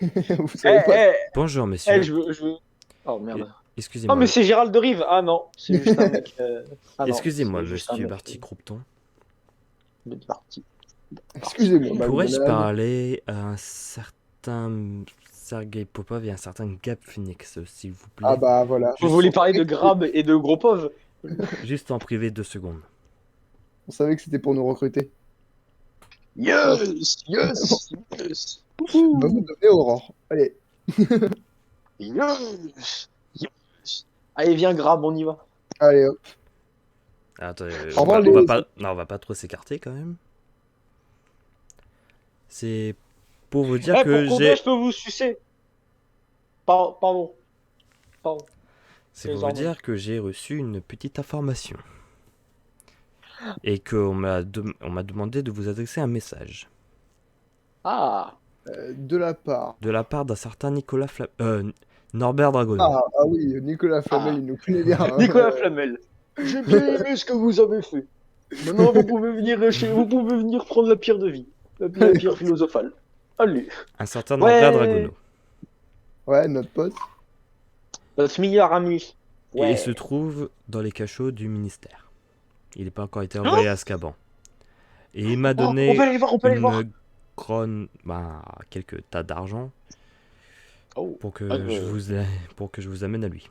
Vous Eh, savez pas. eh, Bonjour, messieurs. je veux. Oh E- merde. Oh, Excusez-moi. mais c'est Gérald de Rive. Ah non, c'est juste un mec. Ah non, Excusez-moi, c'est juste un monsieur mec Barty Croupton. de parti. Excusez-moi, Pourrais-je McDonald. parler à un certain Sergei Popov et un certain Gab Phoenix, s'il vous Ah plaît? bah voilà. Vous Juste, voulez parler de Grab et de Gros Pauvre? juste en privé 2 secondes. On savait que c'était pour nous recruter. Yes, Bon, yes, yes. bah vous Wouhou. devenez Aurore. Allez. Yes, yes. Allez, viens, Grab, on y va. Allez hop. Ah, attends, Au revoir les... on va pas trop s'écarter quand même. C'est pour vous dire Eh, que pour combien je j'ai. peux vous sucer? Pardon, pardon. C'est Les pour vous hormones. dire que j'ai reçu une petite information et qu'on on m'a demandé de vous adresser un message Ah, de la part. de la part d'un certain Norbert Dragono. Ah oui, Nicolas Flamel, ah. il nous connaît bien, hein. Nicolas Flamel. J'ai bien aimé ce que vous avez fait. Maintenant, vous pouvez venir vous pouvez venir prendre la pierre de vie, la Allez, pierre hop. philosophale. Allez. Un certain Norbert Ouais. Dragono. Ouais, notre pote. Notre milliard ami. Et il se Ouais. trouve dans les cachots du ministère. Il n'a pas encore été Hein? envoyé à Azkaban. Et il m'a Oh, on peut donné aller le voir, on peut aller le voir. une quelques tas d'argent Oh. pour Ah, que pour que je vous amène à lui.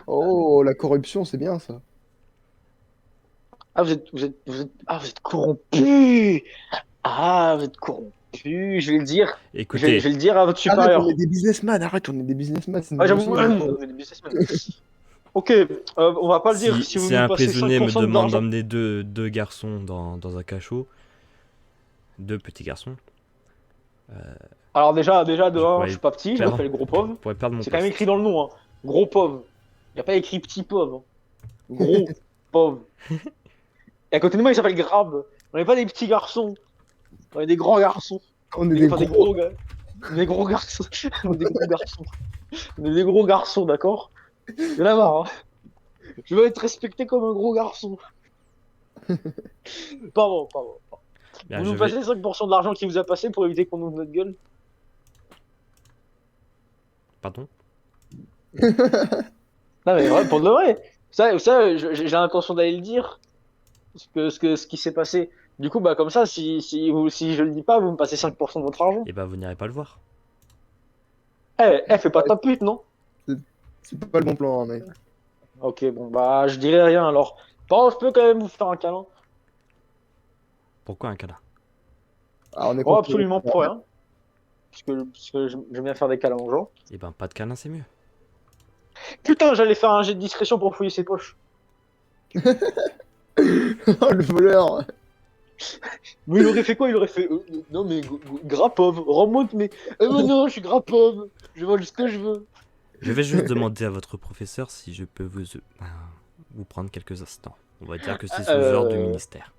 Oh, la corruption, c'est bien ça. Ah, vous êtes corrompu. Ah, vous êtes corrompu. Je vais le dire. Je Écoutez, vais le dire à votre Arrête, on est supérieur. des businessmen, arrête, on est des businessmen, c'est Ah, notre j'avoue, leçon. on est des businessmen. Ok, on va pas le dire. Si vous si nous un passez prisonnier me 5% de demande l'argent. d'emmener deux garçons dans un cachot, 2 petits garçons, Alors déjà, de je 1, je pourrais suis pas petit, je perdre, m'appelle Gros Pauvre. je pourrais perdre mon C'est quand même écrit poste. dans le nom, hein. Gros Pauvre. Il n'y a pas écrit Petit Pauvre. Gros Pauvre. Et à côté de moi, il s'appelle Grab. On n'est pas des petits garçons. On est des grands garçons. On est des Enfin, des gros. gros gars. On est des gros garçons. On est des gros garçons. On est des gros garçons, d'accord? Il y en a marre, hein. Je veux être respecté comme un gros garçon. Pardon. Bien, Vous je nous vais. passez 5% de l'argent qui vous a passé pour éviter qu'on ouvre notre gueule? Pardon? Non, mais ouais, pour de vrai. Ça, j'ai l'intention d'aller le dire. Ce qui s'est passé. Du coup, bah, comme ça, si je le dis pas, vous me passez 5% de votre argent. Eh ben, vous n'irez pas le voir. Fais pas ta pute, non? C'est c'est pas le bon plan, hein, mec. Ok, bon, bah, je dirai rien alors. Bon, je peux quand même vous faire un câlin. Pourquoi un câlin? Ah, on est Oh, contre. absolument pour rien. Parce que j'aime bien faire des câlins aux gens. Eh ben, pas de câlin, c'est mieux. Putain, j'allais faire un jet de discrétion pour fouiller ses poches. Oh, le voleur. Mais il aurait fait quoi? Il aurait fait non, mais gras pauvre, remonte, mais. Mais non, je suis gras pauvre. Je vole ce que je veux. Je vais juste demander à votre professeur si je peux vous prendre quelques instants. On va dire que c'est sous ordre du ministère.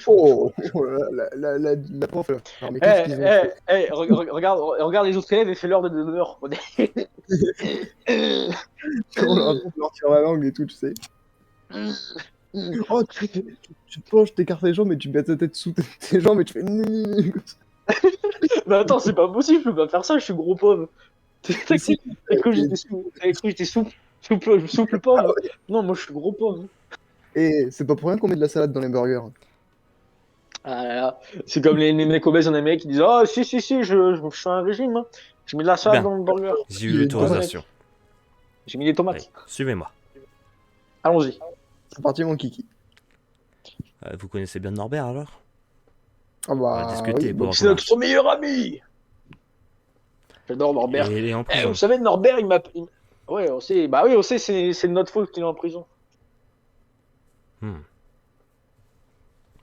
Oh, oh, la prof, là. Alors, mais qu'est-ce qu'ils ont fait? Regarde les autres élèves et fais-leur de demeure. On leur tire la langue et tout, tu sais. Oh, tu te penches, t'écartes les jambes et tu mets ta tête sous tes jambes et tu fais... Mais attends, c'est pas possible, je peux pas faire ça, je suis gros pauvre. T'as Mais si, cru que j'étais souple pauvre? Non, moi je suis gros pauvre. et c'est pas pour rien qu'on met de la salade dans les burgers. Ah là là. C'est comme les mecs obèses, il y en a des mecs qui disent ah si, je fais un régime, hein. Je mets de la salade Bien. dans le burger. J'ai eu Il est l'autorisation. J'ai mis des Allez, tomates. suivez-moi. Allons-y. C'est parti, mon kiki. Vous connaissez bien Norbert alors? Ah On va bah discuter oui. pendant C'est qu'on notre marche. meilleur ami. J'adore Norbert. Et il est en Vous prison. savez, Norbert, il m'a. Ouais, on sait. Bah oui, on sait, c'est de notre faute qu'il est en prison. Hmm.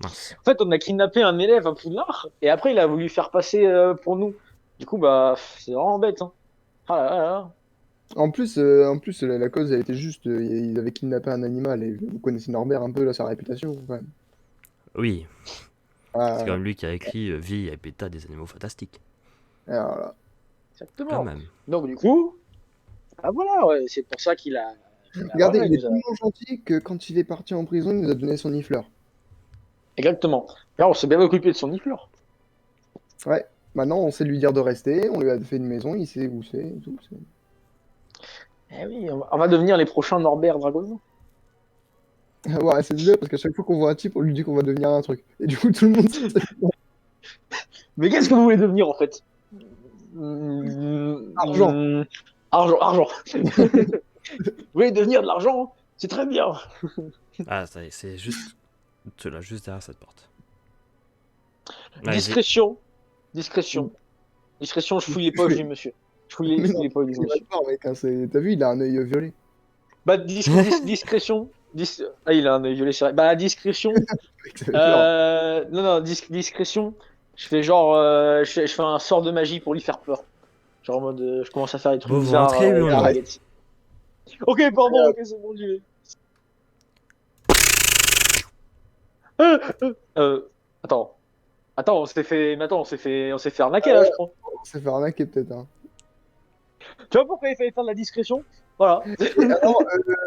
Mince. En fait, on a kidnappé un élève à Poudlard, et après, il a voulu faire passer pour nous. Du coup, bah, c'est vraiment bête, hein. Ah là là là. En plus la cause, elle était juste... ils avaient kidnappé un animal et vous connaissez Norbert un peu, là, sa réputation, quand même. Oui, Ah, c'est quand même lui qui a écrit Vie et Bêta des animaux fantastiques. alors là. Quand Exactement. même. Donc, du coup, ah voilà, ouais, c'est pour ça qu'il a. Regardez, Voilà, il est nous a- tellement gentil que quand il est parti en prison, il nous a donné son ifleur. Exactement. Là, on s'est bien occupé de son ifleur. Ouais. Maintenant, on sait lui dire de rester, on lui a fait une maison, il sait où c'est et tout. Eh oui, on va devenir les prochains Norbert Dragono. Ouais, c'est bien parce qu'à chaque fois qu'on voit un type, on lui dit qu'on va devenir un truc. Et du coup, tout le monde sait. Mais qu'est-ce que vous voulez devenir en fait? Argent. Argent. Vous voulez devenir de l'argent? C'est très bien. Ah, c'est juste. Cela, juste derrière cette porte. Allez-y. Discrétion. Discrétion. Discrétion, je fouille les poches du monsieur. Je fouille Mais les, non, les poches du c'est monsieur. pas fort, mec. Hein, t'as vu, il a un œil violet. Bah, discrétion. Ah, il a un œil violet, c'est vrai. Bah, discrétion. Mec, ça fait peur. Non, discrétion. Je fais genre. Je fais un sort de magie pour lui faire peur. Genre en mode. Je commence à faire des trucs Bon, vous bizarres. rentrez, oui, on y va. Arrête. Ok, pardon, ok, c'est bon, j'y vais. Attends. Attends, on s'est fait. Mais attends, on s'est fait arnaquer là, je crois. On s'est fait arnaquer peut-être. Hein. Tu vois pourquoi il fallait faire de la discrétion? Voilà. Attends,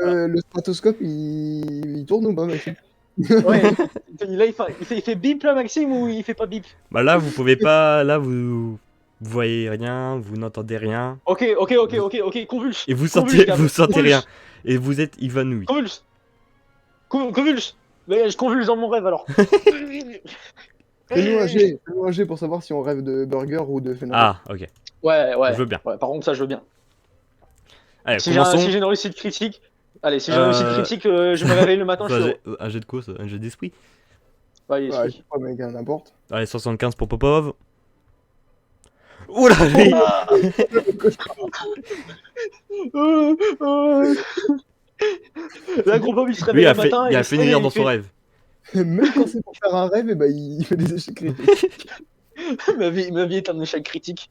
le stratoscope, il tourne ou pas, Maxime? Ouais. Là, il fait bip là, Maxime, ou il fait pas bip? Bah là, vous pouvez pas. Là, vous voyez rien, vous n'entendez rien. Ok, convulse. Et vous Convulse, sentez, Gab. vous sentez Convulse. rien. Et vous êtes évanoui. Convulse. Convulse. Mais je convulse dans mon rêve alors. Fais-nous un jet pour savoir si on rêve de burger ou de Fenrir. Ah, ok. Ouais. Je veux bien. Ouais, par contre, ça, je veux bien. Allez, Si commençons. j'ai une réussite critique, allez, si j'ai une réussite critique, je me réveille le matin, je suis heureux. Un jet de quoi ça? Un jet d'esprit? Ouais, Ouais, je sais pas, mec, hein, n'importe. Allez, 75 pour Popov. Oula, lui La gros Bob, il se Lui, réveille il le a fait, matin. il a se fait une réveille, heure dans son rêve. Même quand c'est pour faire un rêve, et bah, il fait des échecs critiques. Ma vie est un échec critique.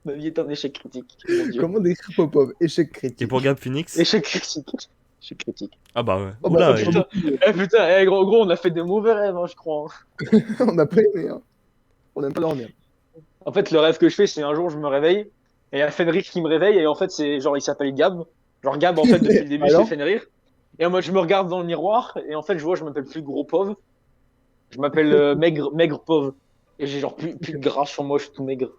Ma vie est un échec critique. Mon Dieu. Comment décrire Popov? Échec Et critique. pour Gab Phoenix? Échec critique. Échec critique. Ah bah ouais. Oh, Oula, bah, il- Putain, gros, on a fait des mauvais rêves, hein, je crois. on n'a pas aimé, hein. On n'aime pas dormir. En fait, le rêve que je fais, c'est un jour, je me réveille, et il y a Fenrir qui me réveille, et en fait, c'est genre, il s'appelle Gab. Genre, Gab, en fait, depuis le début, c'est Alors Fenrir. Et moi, je me regarde dans le miroir, et en fait, je vois, je m'appelle plus gros pauvre. Je m'appelle maigre pauvre. Et j'ai genre plus de gras sur moi, je suis tout maigre.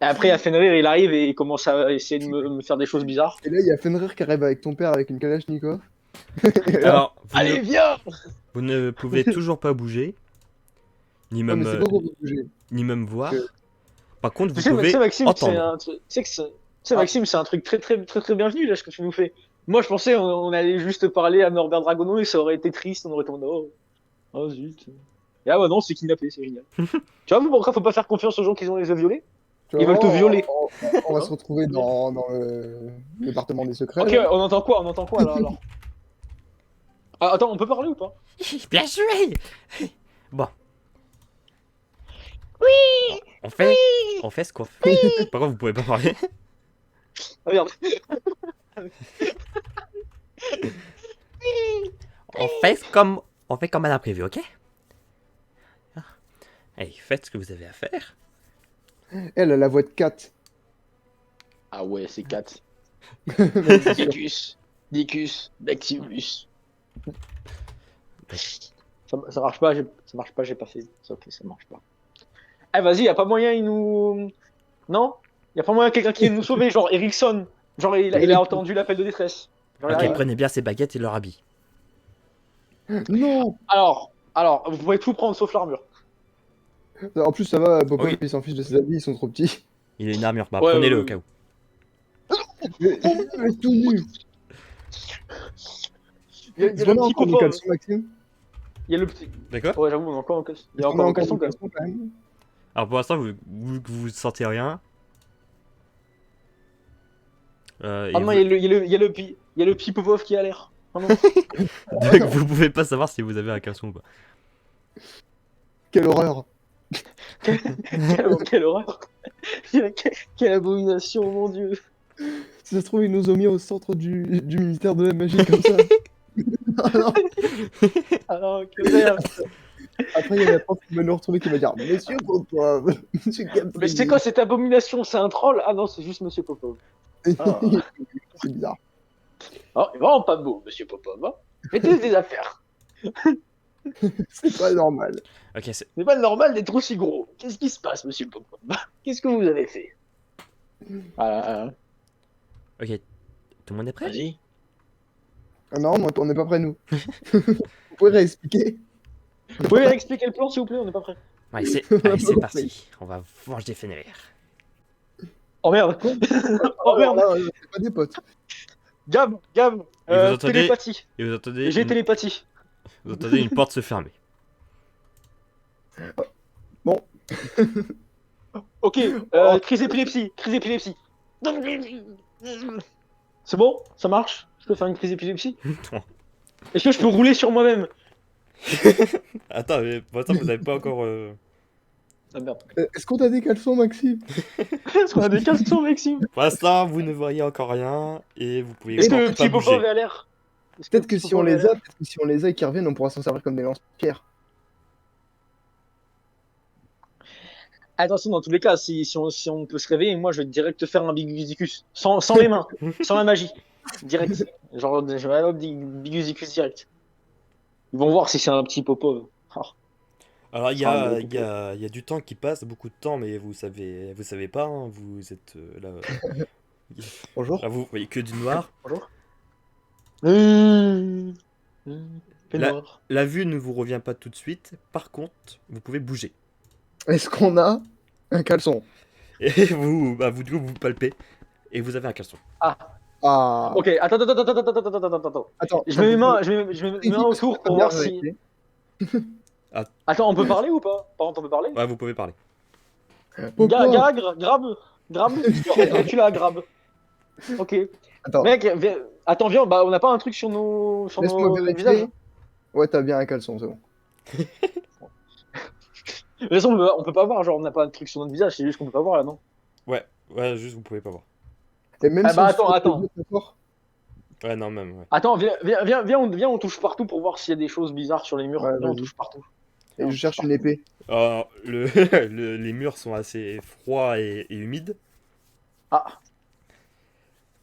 Et après, il y a Fenrir, il arrive et il commence à essayer de me faire des choses bizarres. Et là, il y a Fenrir qui rêve avec ton père avec une Kalachnikov. Et là, Alors, Allez, viens! vous ne pouvez toujours pas bouger. Ni non, même, mais c'est pas qu'on peut bouger. ni même voir. Que- Par contre, vous Tu sais, pouvez Maxime, c'est entendre. un truc. Tu sais, Maxime, c'est un truc très bienvenu là, ce que tu nous fais. Moi, je pensais on allait juste parler à Norbert Dragono et ça aurait été triste, on aurait été en mode, oh zut. Et ah bah non, c'est kidnappé, c'est génial. Tu vois, pourquoi faut pas faire confiance aux gens qui ont les yeux violets? Tu Ils vas veulent te voir, violer. On va se retrouver dans le département des secrets. Ok, là. on entend quoi là alors? Ah, attends, on peut parler ou pas? Bien joué. Bon. Oui. On fait ce qu'on fait. Par contre, vous pouvez pas parler. Ah merde. On fait comme elle a prévu, ok? Allez, faites ce que vous avez à faire. Elle a la voix de Kat. Ah ouais, c'est 4. Dicus, Dactylus. Ça marche pas, j'ai pas fait. Ok, ça marche pas. Eh, vas-y, y a pas moyen, il nous. Non? Y a pas moyen quelqu'un qui vienne nous sauver, genre Ericsson. Genre, il a entendu l'appel de détresse. Genre, il Ok, arrive. prenez bien ces baguettes et leur habit. Non. Alors, vous pouvez tout prendre sauf l'armure. En plus, ça va, Popov, Oui. il s'en fiche de ses habits, ils sont trop petits. Il a une armure. Bah, Ouais, prenez-le ouais, au cas où. Mais tout nu. Il y a Est-ce le qu'on a petit encore des Popov. caleçons, Maxime? Il y a le petit. D'accord. Ouais, j'avoue, on a encore un caleçon. Il y a Est-ce qu'on encore un encore caleçon des quand même. caleçons, quand même? Alors pour l'instant, vous sentez rien. Et Ah non, il y a le petit Popov qui a l'air. Ah non. Donc, vous pouvez pas savoir si vous avez un caleçon ou pas. Quelle horreur. Quelle horreur. Quelle abomination, mon dieu. Si ça se trouve, ils nous ont mis au centre du ministère de la magie comme ça. Ah non. Alors, que merde. Après, il y a la prof qui va nous retrouver qui va dire Monsieur Popov, Monsieur Capri. Mais c'est quoi cette abomination? C'est un troll? Ah non, c'est juste Monsieur Popov. Ah. C'est bizarre. Oh, il est vraiment pas beau, Monsieur Popov. Hein. Mettez des affaires. C'est pas normal. Ok, c'est... C'est pas normal d'être aussi gros. Qu'est-ce qui se passe, monsieur Popov? Qu'est-ce que vous avez fait? Ah, Ok, tout le monde est prêt? vas-y. Ah non, on n'est pas prêts, nous. Vous pouvez réexpliquer? Vous pouvez expliquer le plan, s'il vous plaît? On n'est pas prêt. Ouais, c'est On a allez, pas c'est compris. parti. On va manger des fenouils. Oh merde! Oh Alors merde! là, c'est pas des potes. Gab! Gab! Et vous entendez, Télépathie. et vous entendez, J'ai une, télépathie. vous entendez une porte se fermer. Ok, Oh. crise d'épilepsie. Crise d'épilepsie. C'est bon? Ça marche? Je peux faire une crise d'épilepsie? Est-ce que je peux rouler sur moi-même? Attends, mais pour l'instant, vous n'avez pas encore. Ah merde. Est-ce qu'on t'a des caleçons, Maxime? Est-ce qu'on a des caleçons, Maxime? Pour l'instant, vous ne voyez encore rien et vous pouvez Est-ce que pas, le pas petit Popov bouger. a l'air? Est-ce Peut-être le que petit si on Popov les a, peut-être que si on les a et qu'ils reviennent, on pourra s'en servir comme des lance-pierres. Attention, dans tous les cas, si on peut se réveiller, moi je vais direct faire un Bigusicus. Sans les mains, sans la magie. Direct. Genre, je vais aller au Bigusicus direct. Ils vont voir si c'est un petit Popov. Ah, Alors, c'est un gros Popov. il y a du temps qui passe, beaucoup de temps, mais vous savez pas, hein, vous êtes Bonjour. là, vous voyez que du noir. Bonjour. Fait La, noir. la vue ne vous revient pas tout de suite, par contre, vous pouvez bouger. Est-ce qu'on a un caleçon? Et vous, du coup, vous palpez et vous avez un caleçon. Ah, Ah. ok, attends. Attends. Je mets mes mains, je mets mes mains autour pour voir si. Attends, on peut parler ou pas? Par contre, on peut parler? Ouais, vous pouvez parler. Grab. Tu l'as, grab. Ok. Attends, Mec, attends, viens, bah on n'a pas un truc sur laisse-moi nos vérifier. visages. Ouais, t'as bien un caleçon, c'est bon. De toute façon, on peut pas voir, genre on n'a pas un truc sur notre visage, c'est juste qu'on peut pas voir là, non? Ouais, juste vous pouvez pas voir. Et même Ah si bah on se attends, fait attends. les yeux très fort, Ouais, non, même, ouais. Attends, viens, on touche partout pour voir s'il y a des choses bizarres sur les murs. Ouais, Viens, on vas-y. touche partout. et je cherche une épée. Alors, les murs sont assez froids et humides. Ah,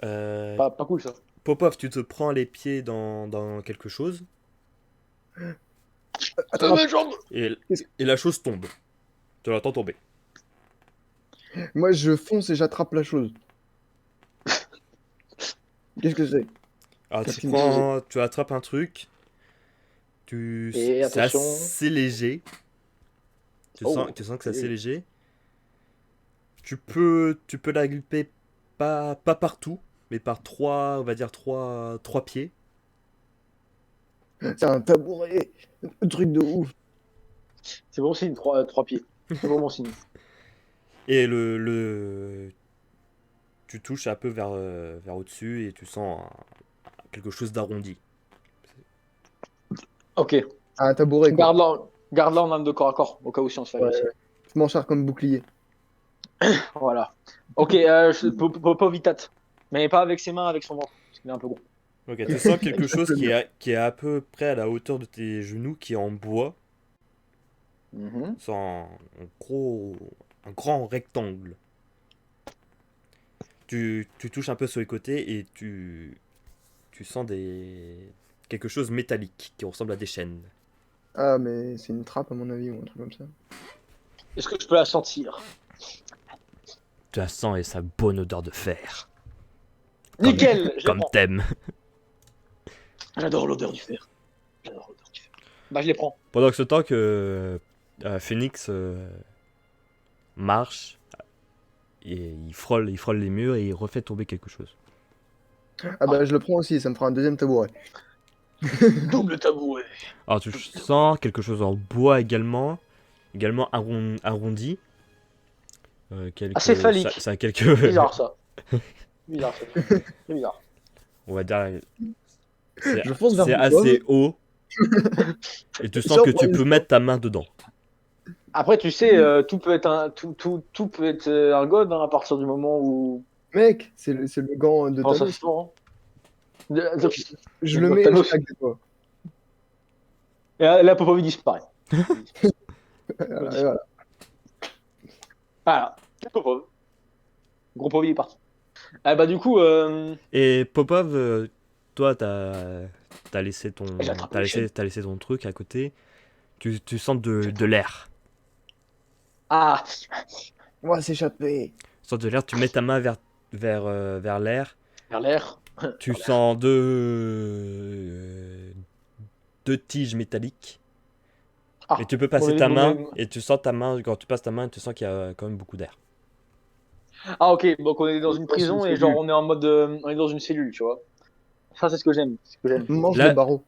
Euh, pas cool ça. Popov, tu te prends les pieds dans quelque chose Attends, mes jambes. et Qu'est-ce- la chose tombe. Tu l'entends tomber. moi je fonce et j'attrape la chose. Qu'est-ce que c'est? Alors Captain tu attrapes un truc, Et c'est attention. assez léger. Tu Oh, sens que c'est c'est assez léger. Tu peux la gripper pas partout, mais par trois, on va dire trois pieds. C'est un tabouret. Un truc de ouf. C'est bon signe, trois pieds. C'est bon signe. Et tu touches un peu vers au-dessus et tu sens quelque chose d'arrondi. Ok. Un tabouret, quoi. Garde-la en arme de corps à corps, au cas où si on se fait Ouais, agresser. je m'en sers comme bouclier. Voilà. Ok, Povitat. Mais pas avec ses mains, avec son ventre. Parce qu'il est un peu gros. Ok, tu sens quelque chose qui est à peu près à la hauteur de tes genoux, qui est en bois. Mhm. C'est un grand rectangle. Tu touches un peu sur les côtés et tu sens quelque chose métallique qui ressemble à des chaînes. Ah, mais c'est une trappe à mon avis, ou un truc comme ça. Est-ce que je peux la sentir? Tu la sens et sa bonne odeur de fer. Nickel! Je la Comme prends. t'aimes. J'adore l'odeur du fer. J'adore l'odeur du fer. Bah, je les prends. Pendant que ce temps que Phoenix marche et il frôle les murs et il refait tomber quelque chose. Ah bah je le prends aussi, ça me fera un deuxième tabouret. Double tabouret. Alors tu sens quelque chose en bois également arrondi. Assez phallique. Ça a quelques, Bizarre ça. Bizarre ça. C'est bizarre. on va dire, Je fonce vers c'est vous. assez haut. Et tu sens que tu peux mettre ta main dedans. Après, tu sais, tout peut être tout peut être un god hein, à partir du moment où. Mec, c'est le gant de Comment ça Thanos. se fait, hein. Je le mets et Thanos. je claque des doigts. Et là, Popovi disparaît. Voilà, et voilà. Voilà. Popov. Gros Popovi est parti. Ah bah du coup, Et Popov, toi, t'as laissé J'ai attrapé les chaînes. ton truc à côté. Tu sens de l'air. Ah, On va s'échapper. Tu sens de l'air, tu mets ta main vers l'air. vers l'air. Tu sens deux tiges métalliques. Ah, Et tu peux on passer est- ta on main, est- et tu sens ta main, quand tu passes ta main, tu sens qu'il y a quand même beaucoup d'air. Ah, ok, donc on est dans une Dans une prison et cellule. genre on est en mode. On est dans une cellule, tu vois. Ça, c'est ce que j'aime. C'est ce que j'aime. Mange Là- les barreaux.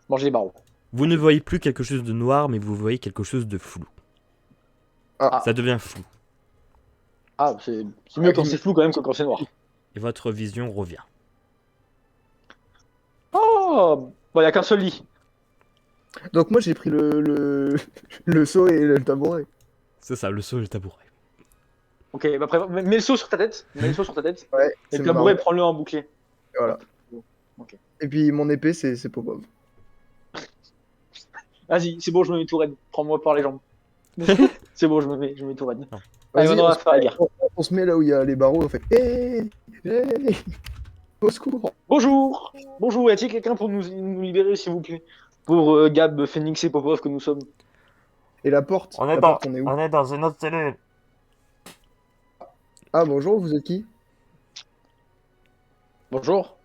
Manger les barreaux. Vous ne voyez plus quelque chose de noir, mais vous voyez quelque chose de flou. Ah. Ça devient flou. Ah, c'est mieux quand c'est flou quand même que quand c'est noir. Et votre vision revient. Oh, bon, y a qu'un seul lit. Donc moi j'ai pris le seau et le tabouret. C'est ça, le seau et le tabouret. Ok, bah mets le seau sur ta tête. Mets le seau sur ta tête. Ouais, Et c'est le tabouret, marrant. prends-le en bouclier. Voilà. Ok. Et puis mon épée c'est Popov. Vas-y, c'est bon, je me mets tout raide. Prends-moi par les jambes. C'est bon, je me mets tout raide. Non. Allez, Vas-y, maintenant on va faire la guerre. on se met là où il y a les barreaux, on fait hé, hé, au secours. Bonjour. Bonjour, y a-t-il quelqu'un pour nous libérer, s'il vous plaît? Pour Gab, Phoenix et Popov que nous sommes. Et la porte, la porte, on est où? est dans une autre cellule. Ah bonjour, vous êtes qui? Bonjour.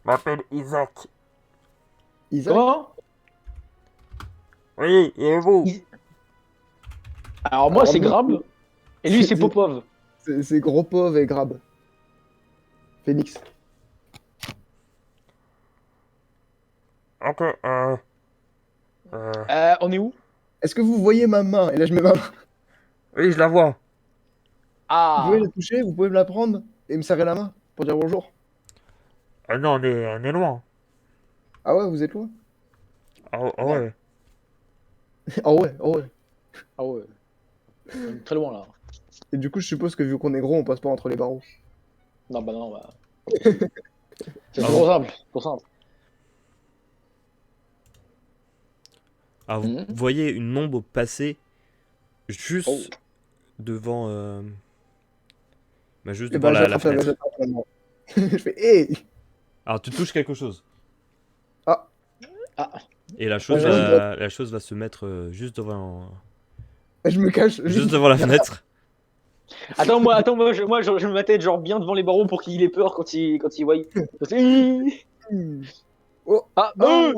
Je m'appelle Isaac. Isaac? Comment? Oui, et vous? Alors moi, Alors, c'est moi, Grab. Et lui, c'est Popov. C'est Gros Pov et Grab. Phoenix. Ok, On est où? Est-ce que vous voyez ma main? Et là je mets ma main. oui, je la vois. Vous Ah. pouvez la toucher, vous pouvez me la prendre et me serrer la main pour dire bonjour. Ah non, on est loin. Ah ouais, vous êtes loin? Ah ouais. Ah ouais, ah ouais. Ah ouais. On est très loin là. Et du coup je suppose que vu qu'on est gros, on passe pas entre les barreaux. Non, bah non, bah. C'est trop simple. Trop simple. Ah, vous Mhm. voyez une ombre passer juste Oh. devant, juste Et devant bah la fenêtre. j'attrape la main. Je fais hé. Alors tu touches quelque chose. Ah. Ah. Et la chose, Ouais, la chose va se mettre juste devant Je me cache. juste devant la fenêtre. Attends, moi, je me mettais genre bien devant les barreaux pour qu'il ait peur quand il voit. Hmm. Oh, Ah, ah.